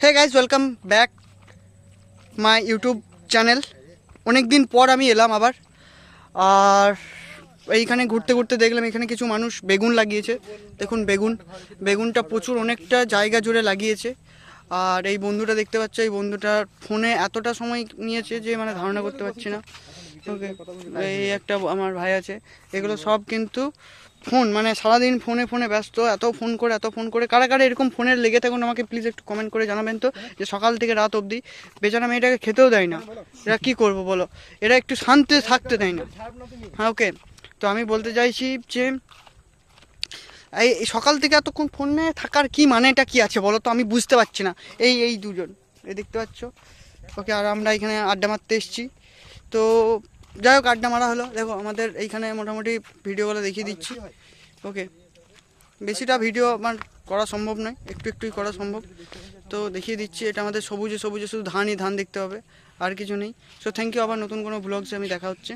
Hey guys, welcome back my YouTube channel. অনেক দিন পর আমি এলাম আবার। আর এইখানে ঘুরতে ঘুরতে দেখলাম এখানে কিছু মানুষ বেগুন লাগিয়েছে। দেখুন বেগুনটা প্রচুর অনেকটা জায়গা জুড়ে লাগিয়েছে। আর এই বন্ধুটা দেখতে পাচ্ছ, এই বন্ধুটার ফোনে এতটা সময় নিয়েছে যে মানে ধারণা করতে পারছি না। ওকে, এই একটা আমার ভাই আছে। এগুলো সব কিন্তু ফোন, মানে সারাদিন ফোনে ফোনে ব্যস্ত। এত ফোন করে কারা কারা এরকম ফোনের লেগে থাকুন আমাকে প্লিজ একটু কমেন্ট করে জানাবেন তো, যে সকাল থেকে রাত অবধি বেচারা মেয়েটাকে খেতেও দেয় না। এরা কি করব বলো, এরা একটু শান্তি থাকতে দেয় না। হ্যাঁ, ওকে। তো আমি বলতে চাইছি যে এই সকাল থেকে এতক্ষণ ফোনে থাকার কি মানেটা কি আছে বলো তো, আমি বুঝতে পারছি না। এই দুজন, এই দেখতে পাচ্ছ। ওকে, আর আমরা এখানে আড্ডা মারতে এসেছি। তো যাই হোক, আড্ডা মারা হলো। দেখো আমাদের এইখানে মোটামুটি ভিডিওগুলো দেখিয়ে দিচ্ছি। ওকে, বেশিটা ভিডিও আমার করা সম্ভব নয়, একটুই করা সম্ভব। তো দেখিয়ে দিচ্ছি, এটা আমাদের সবুজে সবুজে শুধু ধানই ধান দেখতে হবে, আর কিছু নেই। So thank you. আবার নতুন কোনো ব্লগসে আমি দেখা হচ্ছে।